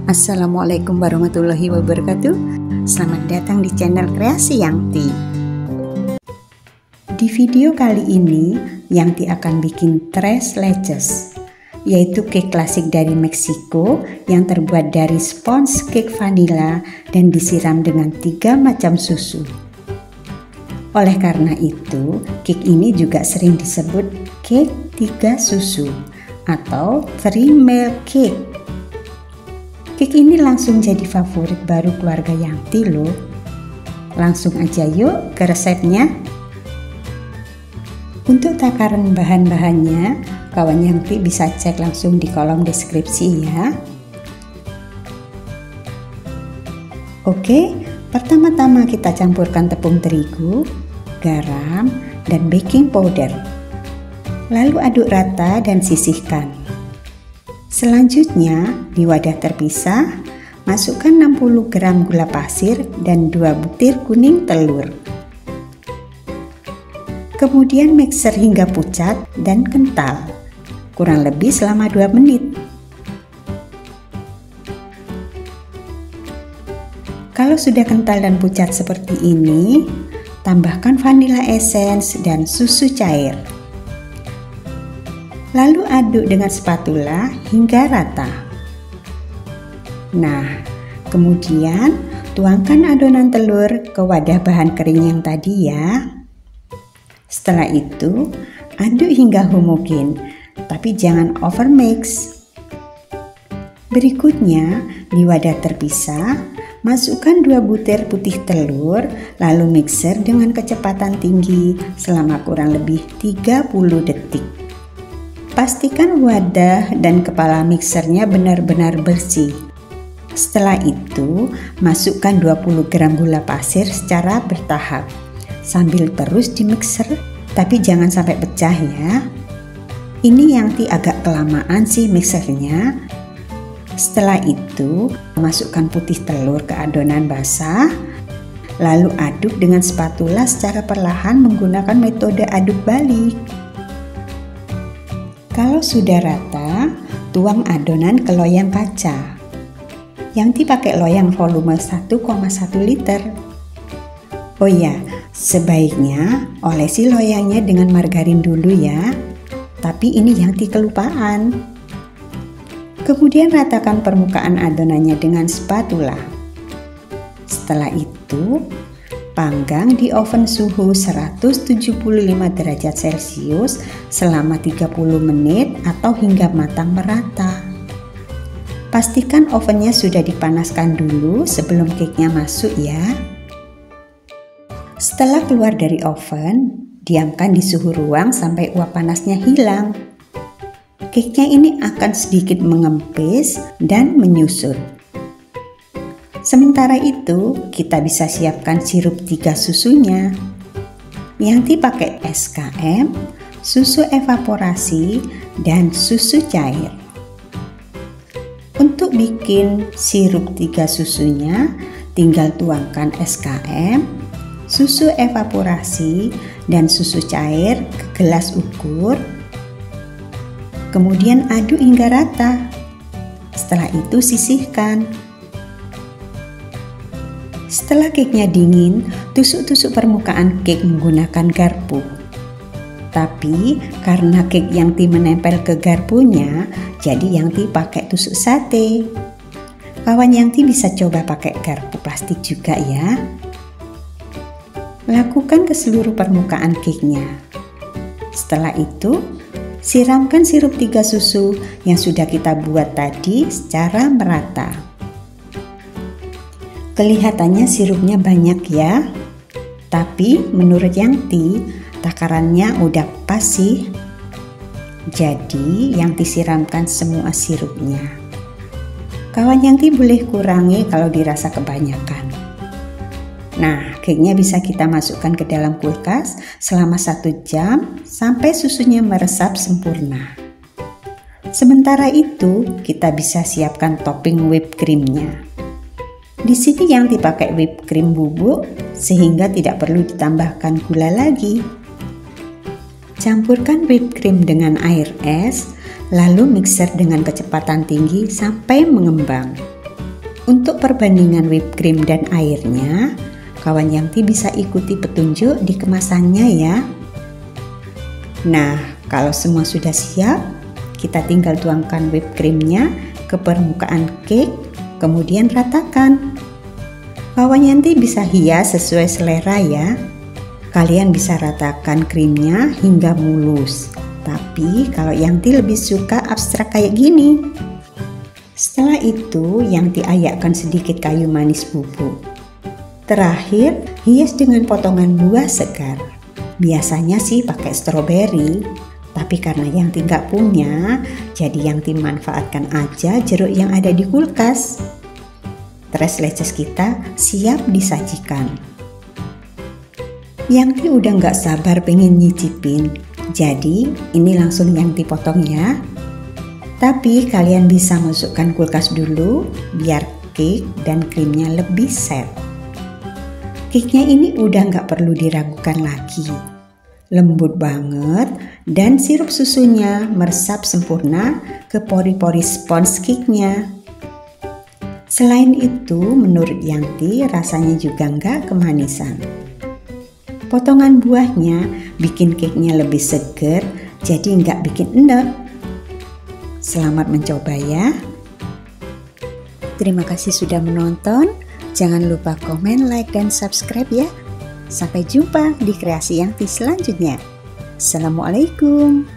Assalamualaikum warahmatullahi wabarakatuh. Selamat datang di channel Kreasi Yangti. Di video kali ini Yangti akan bikin tres leches, yaitu cake klasik dari Meksiko yang terbuat dari sponge cake vanilla dan disiram dengan 3 macam susu. Oleh karena itu, cake ini juga sering disebut cake 3 susu atau 3 milk cake. Cake ini langsung jadi favorit baru keluarga Yangti loh. Langsung aja yuk ke resepnya. Untuk takaran bahan-bahannya, kawan Yangti bisa cek langsung di kolom deskripsi ya. Oke, pertama-tama kita campurkan tepung terigu, garam, dan baking powder. Lalu aduk rata dan sisihkan. Selanjutnya, di wadah terpisah, masukkan 60 gram gula pasir dan 2 butir kuning telur. Kemudian mixer hingga pucat dan kental, kurang lebih selama 2 menit. Kalau sudah kental dan pucat seperti ini, tambahkan vanilla essence dan susu cair. Lalu aduk dengan spatula hingga rata. Nah, kemudian tuangkan adonan telur ke wadah bahan kering yang tadi ya. Setelah itu, aduk hingga homogen, tapi jangan overmix. Berikutnya, di wadah terpisah, masukkan 2 butir putih telur, lalu mixer dengan kecepatan tinggi selama kurang lebih 30 detik. Pastikan wadah dan kepala mixernya benar-benar bersih. Setelah itu, masukkan 20 gram gula pasir secara bertahap. Sambil terus di mixer, tapi jangan sampai pecah ya. Ini Yangti agak kelamaan sih mixernya. Setelah itu, masukkan putih telur ke adonan basah. Lalu aduk dengan spatula secara perlahan menggunakan metode aduk balik. Kalau sudah rata, tuang adonan ke loyang kaca. Yangti pakai loyang volume 1,1 liter. Oh ya, sebaiknya olesi loyangnya dengan margarin dulu ya. Tapi ini Yangti kelupaan. Kemudian ratakan permukaan adonannya dengan spatula. Setelah itu, panggang di oven suhu 175 derajat Celcius selama 30 menit atau hingga matang merata. Pastikan ovennya sudah dipanaskan dulu sebelum cake-nya masuk ya. Setelah keluar dari oven, diamkan di suhu ruang sampai uap panasnya hilang. Cake-nya ini akan sedikit mengempis dan menyusut. Sementara itu, kita bisa siapkan sirup 3 susunya. Yangti pakai SKM, susu evaporasi, dan susu cair. Untuk bikin sirup 3 susunya, tinggal tuangkan SKM, susu evaporasi, dan susu cair ke gelas ukur. Kemudian aduk hingga rata. Setelah itu sisihkan. Setelah cake-nya dingin, tusuk-tusuk permukaan cake menggunakan garpu. Tapi karena cake Yangti menempel ke garpunya, jadi Yangti pakai tusuk sate. Kawan Yangti bisa coba pakai garpu plastik juga ya. Lakukan ke seluruh permukaan cake-nya. Setelah itu, siramkan sirup 3 susu yang sudah kita buat tadi secara merata. Kelihatannya sirupnya banyak ya, tapi menurut Yangti takarannya udah pas sih. Jadi Yangti siramkan semua sirupnya. Kawan Yangti boleh kurangi kalau dirasa kebanyakan. Nah, cake-nya bisa kita masukkan ke dalam kulkas selama 1 jam sampai susunya meresap sempurna. Sementara itu, kita bisa siapkan topping whipped cream-nya. Di sini Yangti pakai whipped cream bubuk sehingga tidak perlu ditambahkan gula lagi. Campurkan whipped cream dengan air es, lalu mixer dengan kecepatan tinggi sampai mengembang. Untuk perbandingan whipped cream dan airnya, kawan Yanti bisa ikuti petunjuk di kemasannya ya. Nah, kalau semua sudah siap, kita tinggal tuangkan whipped creamnya ke permukaan cake, kemudian ratakan. Kawan Yanti bisa hias sesuai selera ya. Kalian bisa ratakan krimnya hingga mulus. Tapi kalau Yanti lebih suka abstrak kayak gini. Setelah itu, Yanti ayakkan sedikit kayu manis bubuk. Terakhir, hias dengan potongan buah segar. Biasanya sih pakai stroberi, tapi karena Yanti nggak punya, jadi Yanti manfaatkan aja jeruk yang ada di kulkas. Tres leches kita siap disajikan. Yanti udah nggak sabar pengen nyicipin, jadi ini langsung Yanti potong ya. Tapi kalian bisa masukkan kulkas dulu biar cake dan krimnya lebih set. Cake-nya ini udah nggak perlu diragukan lagi. Lembut banget dan sirup susunya meresap sempurna ke pori-pori spons cake-nya. Selain itu, menurut Yanti rasanya juga nggak kemanisan. Potongan buahnya bikin cake-nya lebih seger, jadi nggak bikin enek. Selamat mencoba ya. Terima kasih sudah menonton. Jangan lupa komen, like, dan subscribe ya. Sampai jumpa di kreasi Yanti selanjutnya. Assalamualaikum.